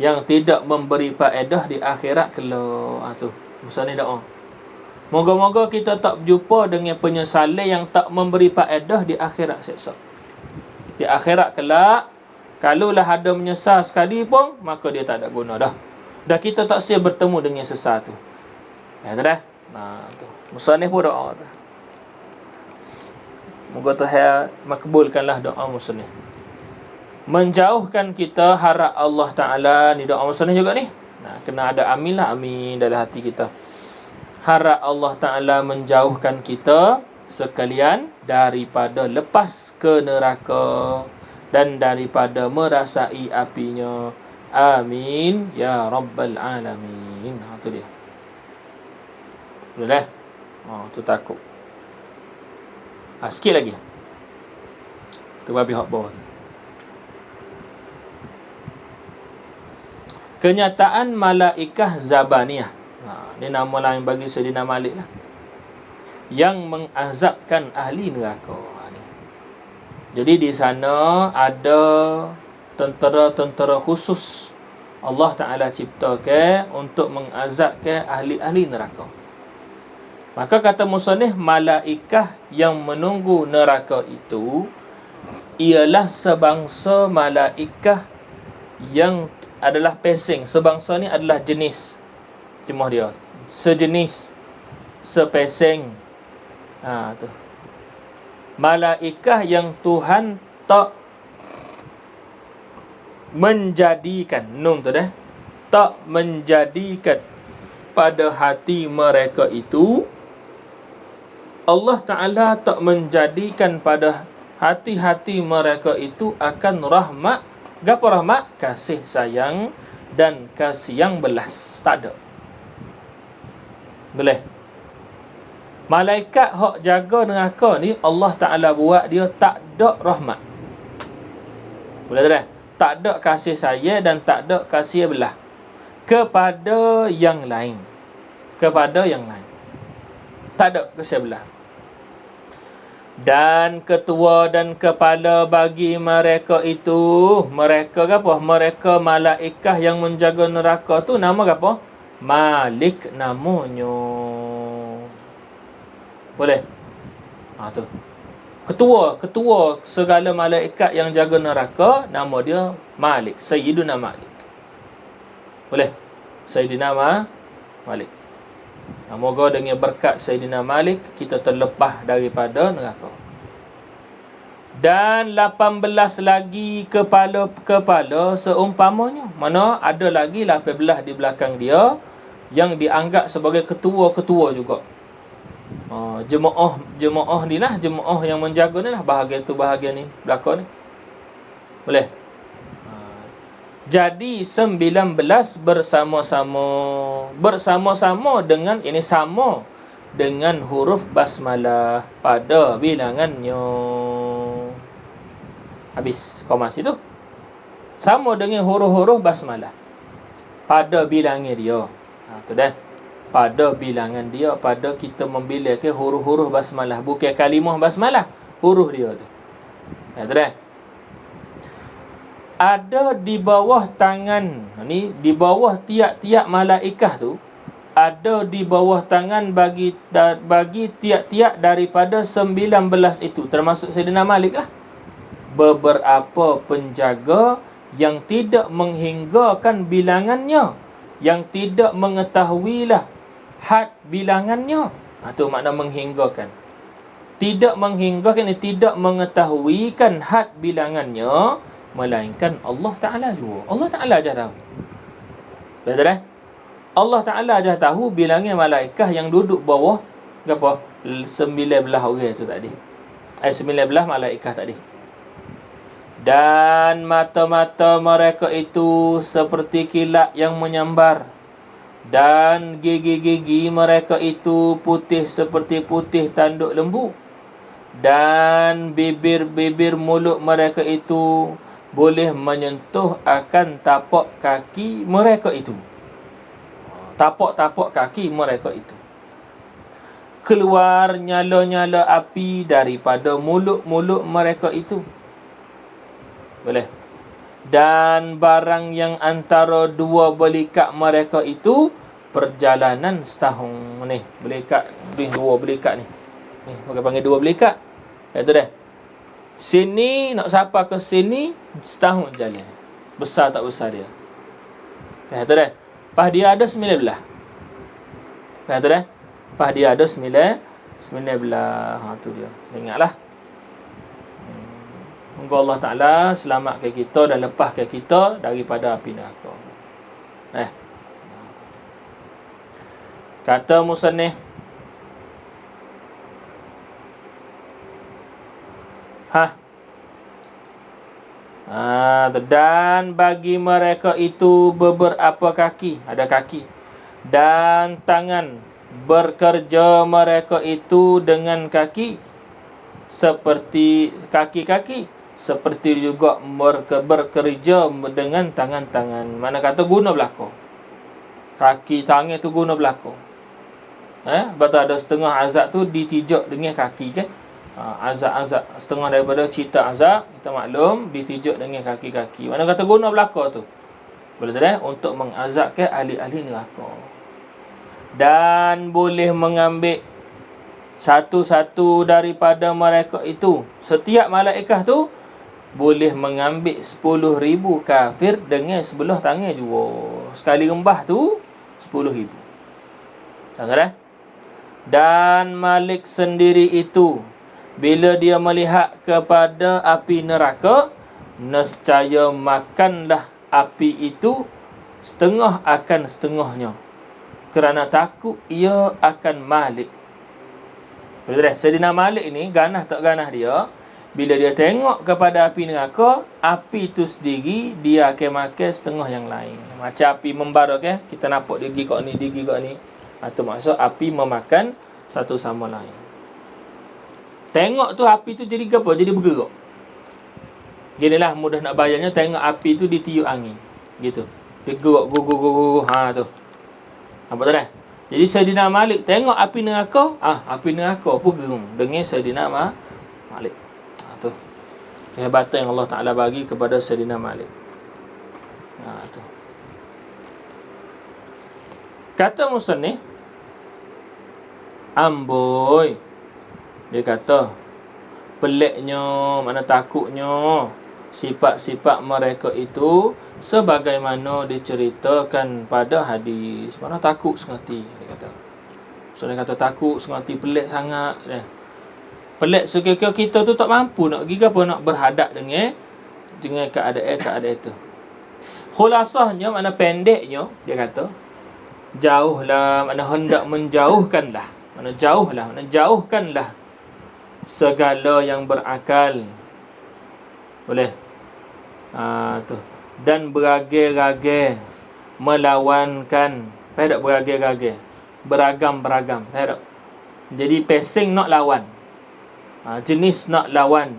yang tidak memberi faedah di akhirat kelak. Tu. Masa ni doa. Moga-moga kita tak berjumpa dengan penyesalan yang tak memberi faedah di akhirat seksa. Di akhirat kelak, kalaulah ada menyesal sekali pun, maka dia tak ada guna dah. Dah kita tak siap bertemu dengan sesal tu. Tu dah. Tu. Musannif pun doa tu. Moga Tuhan makbulkanlah doa musannif. Menjauhkan kita harap Allah Ta'ala, ni doa musannif juga ni. Kena ada amin lah, amin dalam hati kita. Harap Allah Ta'ala menjauhkan kita sekalian daripada lepas ke neraka dan daripada merasai apinya. Amin ya rabbal alamin. Tu dia. Boleh? Tu takut. Sikit lagi. Tu babi hak bawah. Kenyataan malaikah Zabaniyah. Ni nama lain bagi Sayyidina Malik lah. Yang mengazabkan ahli neraka. Jadi di sana ada tentera-tentera khusus Allah Ta'ala ciptakan untuk mengazabkan ahli-ahli neraka. Maka kata musannif, malaikah yang menunggu neraka itu ialah sebangsa malaikah yang adalah pesing. Sebangsa ni adalah jenis. Timah dia. Sejenis. Sepesing. Tu. Malaikah yang Tuhan tak menjadikan, nun tu dah, tak menjadikan pada hati mereka itu, Allah Ta'ala tak menjadikan pada hati-hati mereka itu akan rahmat. Gapo rahmat? Kasih sayang dan kasih yang belas. Tak ada. Boleh? Malaikat hak jaga neraka ni, Allah Ta'ala buat dia tak ada rahmat. Boleh tak? Tak ada kasih sayang dan tak ada kasih belah kepada yang lain. Kepada yang lain. Tak ada kasih belah. Dan ketua dan kepala bagi mereka itu, mereka apa? Mereka malaikah yang menjaga neraka tu nama apa? Malik namanya. Boleh? Tu. Ketua segala malaikat yang jaga neraka, nama dia Malik, Sayyiduna Malik. Boleh? Sayyidina Malik. Moga dengan berkat Sayyidina Malik kita terlepas daripada neraka. Dan 18 lagi kepala seumpamanya. Mana ada lagi 18 di belakang dia yang dianggap sebagai ketua-ketua juga. Jemaah ni lah, jemaah yang menjaga ni lah, bahagian tu bahagian ni belakang ni. Boleh? Jadi 19 bersama-sama dengan, ini sama dengan huruf basmalah pada bilangannya. Habis koma situ. Sama dengan huruf-huruf basmalah pada bilangan dia. Tu dah. Pada bilangan dia, pada kita membilangkan huruf-huruf basmalah, bukan kalimah basmalah, huruf dia tu. Tu dah. Ada di bawah tangan ni, di bawah tiap-tiap malaikah tu, ada di bawah tangan bagi tiap-tiap daripada 19 itu, termasuk Sayyidina Malik lah, beberapa penjaga yang tidak menghinggakan bilangannya, yang tidak mengetahuilah had bilangannya. Tu makna menghinggakan. Tidak menghinggakan, tidak mengetahuikan had bilangannya, melainkan Allah Ta'ala juga. Allah Ta'ala aja tahu. Betul tak? Allah Ta'ala aja tahu bilangnya malaikah yang duduk bawah apa? 19 orang tu tadi. 19 malaikah tadi. Dan mata-mata mereka itu seperti kilat yang menyambar, dan gigi-gigi mereka itu putih seperti putih tanduk lembu, dan bibir-bibir mulut mereka itu boleh menyentuh akan tapak kaki mereka itu. Tapak-tapak kaki mereka itu. Keluar nyala-nyala api daripada mulut-mulut mereka itu. Boleh. Dan barang yang antara dua belikat mereka itu perjalanan setahun ni. Belikat, dua belikat ni. Ni pakai panggil dua belikat. Itu dah. Sini nak sampai ke sini setahun jalan. Besar tak besar dia. Itu dah. Pas dia ada 19. Itu dah. Pas dia ada 19. Tu dia. Ingatlah. Moga Allah Ta'ala selamatkan kita dan lepaskan kita daripada api neraka. Kata musannif, dan bagi mereka itu beberapa kaki, ada kaki, dan tangan, bekerja mereka itu dengan kaki, seperti kaki-kaki, seperti juga bekerja dengan tangan-tangan. Mana kata guna belaka. Kaki tangan tu guna belaka. Betul ada setengah azab tu ditijak dengan kaki je. Azab-azab setengah daripada cerita azab kita maklum ditijak dengan kaki-kaki. Mana kata guna belaka tu. Boleh tak? Untuk mengazabkan ahli-ahli neraka. Dan boleh mengambil satu-satu daripada mereka itu. Setiap malaikat tu boleh mengambil 10,000 kafir dengan sebelah tangan juga. Sekali rembah tu 10,000. Tak. Dan Malik sendiri itu, bila dia melihat kepada api neraka, nescaya makanlah api itu setengah akan setengahnya, kerana takut ia akan Malik. Betul. Sayyidina Malik ni ganah tak ganah dia, bila dia tengok kepada api neraka, api itu sendiri dia akan makan setengah yang lain. Macam api membara kan, kita nampak dia pergi kat ni, dia pergi kat ni. Itu maksud api memakan satu sama lain. Tengok tu api tu jadi apa? Jadi bergerak. Ginilah mudah nak bayangnya, tengok api tu ditiup angin. Gitu. Dia gerak gugur. Tu. Nampak tak dah? Jadi Sayyidina Malik tengok api neraka, api neraka pun geram dengan Sayyidina Malik. Tu. Kehebatan yang Allah Ta'ala bagi kepada Sayyidina Malik. Tu. Kata musannif, amboi, dia kata peliknya, mana takutnya sifat-sifat mereka itu sebagaimana diceritakan pada hadis. Mana takut sengati, dia kata. So dia kata takut sengati, pelik sangat. Pelik sekiranya kita tu tak mampu nak pergi apa, nak berhadap dengan keadaan itu. Khulasahnya, makna pendeknya, dia kata jauhlah, makna hendak menjauhkanlah, makna jauhkanlah segala yang berakal. Boleh. Tu. Dan beragai-ragai melawankan. Tak beragai-ragai, beragam-beragam. Tak. Jadi pesing nak lawan. Jenis nak lawan.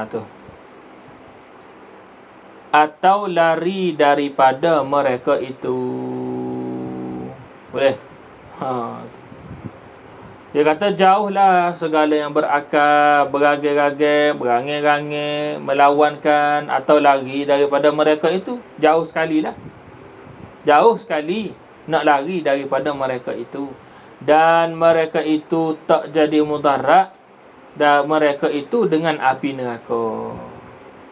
Tu. Atau lari daripada mereka itu. Boleh? Dia kata jauhlah segala yang berakal, beragai-ragai, berangai-rangai, melawankan atau lari daripada mereka itu. Jauh sekali lah. Jauh sekali nak lari daripada mereka itu. Dan mereka itu tak jadi mudarat, dan mereka itu dengan api neraka.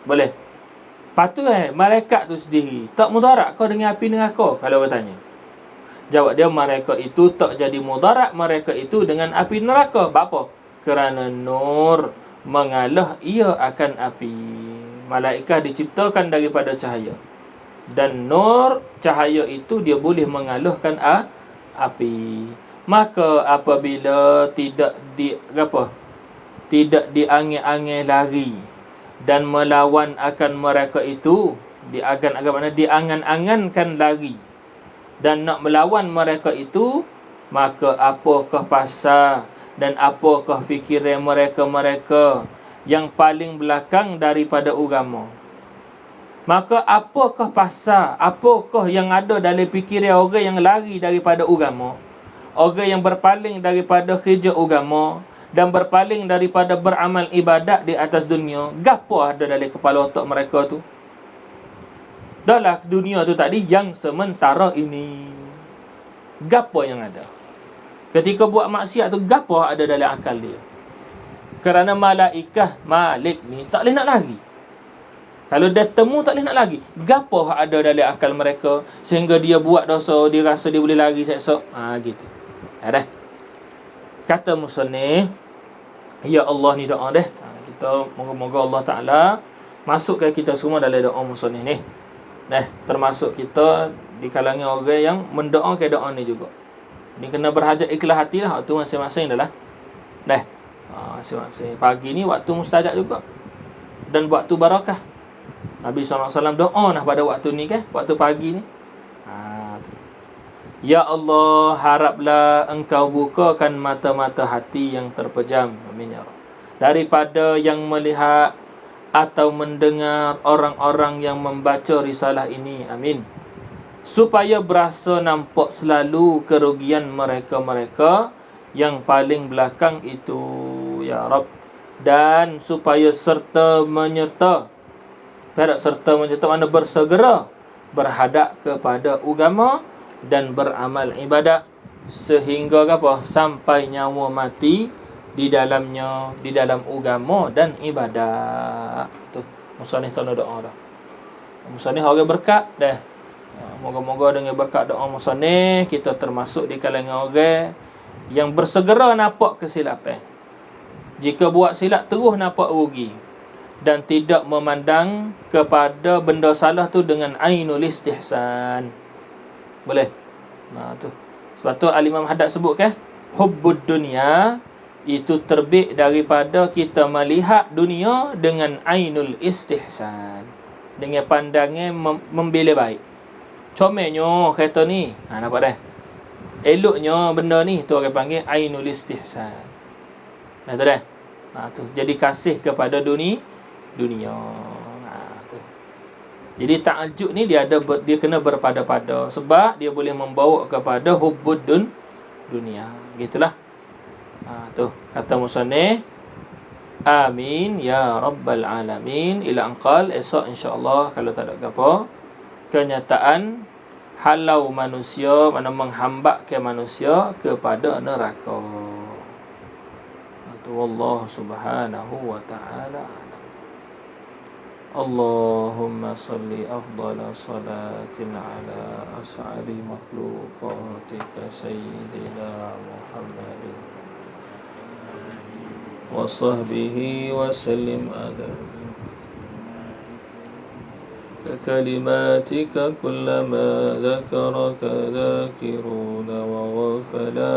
Boleh? Patut malaikat tu sendiri tak mudarat kau dengan api neraka, kalau orang tanya. Jawab dia, mereka itu tak jadi mudarat mereka itu dengan api neraka. Apa? Kerana nur mengalah ia akan api. Malaikat diciptakan daripada cahaya. Dan nur, cahaya itu dia boleh mengalahkan api. Maka apabila tidak diangin-angin lari dan melawan akan mereka itu, diangan-angankan lari dan nak melawan mereka itu, maka apakah pasal dan apakah fikiran mereka yang paling belakang daripada agama? Maka apakah pasal, apakah yang ada dalam fikiran orang yang lari daripada agama, orang yang berpaling daripada kerja agama dan berpaling daripada beramal ibadat di atas dunia? Gapo ada dalam kepala otak mereka tu? Dalam dunia tu tadi yang sementara ini, gapo yang ada? Ketika buat maksiat tu, gapo ada dalam akal dia? Kerana malaikat Malik ni tak boleh nak lari. Kalau dia temu tak boleh nak lari. Gapo ada dalam akal mereka sehingga dia buat dosa, dia rasa dia boleh lari esok. Gitu. Dah. Kata musannif, ya Allah ni doa dah. Kita moga-moga Allah Taala masukkan kita semua dalam doa musannif ni. Termasuk kita di kalangan orang yang mendoakan doa ni juga. Ni kena berhajat ikhlas hati lah. Waktu masing-masing dah lah. Masing-masing. Pagi ni waktu mustajab juga. Dan waktu barakah. Nabi SAW doa lah pada waktu ni kan. Waktu pagi ni. Ya Allah, haraplah engkau bukakan mata-mata hati yang terpejam. Amin ya Rabb. Daripada yang melihat atau mendengar orang-orang yang membaca risalah ini. Amin. Supaya berasa nampak selalu kerugian mereka-mereka yang paling belakang itu, ya Rabb. Dan supaya serta menyerta mana bersegera berhadap kepada agama dan beramal ibadat sehingga apa? Sampai nyawa mati di dalamnya, di dalam agama dan ibadat. Tu musannif tanda doa dah. Musannif orang berkat dah. Moga-moga dengan berkat doa musannif kita termasuk di kalangan orang yang bersegera nampak kesilapan. Jika buat silap terus nampak rugi dan tidak memandang kepada benda salah tu dengan ainul istihsan. Boleh? Tu. Sebab tu Al-Imam Haddad sebut kan, hubbud dunya itu terbit daripada kita melihat dunia dengan ainul istihsan, dengan pandangan membela baik. Comelnya kata ni, nampak dah. Eloknya benda ni tu orang panggil ainul istihsan. Tu dah. Tu jadi kasih kepada dunia. Tu. Jadi ta'ajud ni dia kena berpada-pada sebab dia boleh membawa kepada hubbud dunia. Gitulah. Tu kata musannif, amin ya rabbal alamin. Ila anqal, esok insya-Allah kalau tak ada apa kenyataan halau manusia, mana menghambatkan manusia kepada neraka. Tu Allah Subhanahu wa taala alam. Allahumma salli afdala salatin ala as'ari makhluqatika sayyidina Muhammadin wa sahbihi wa sallim ala kalimatika kullama dhakaraka dhakiruna wa ghafala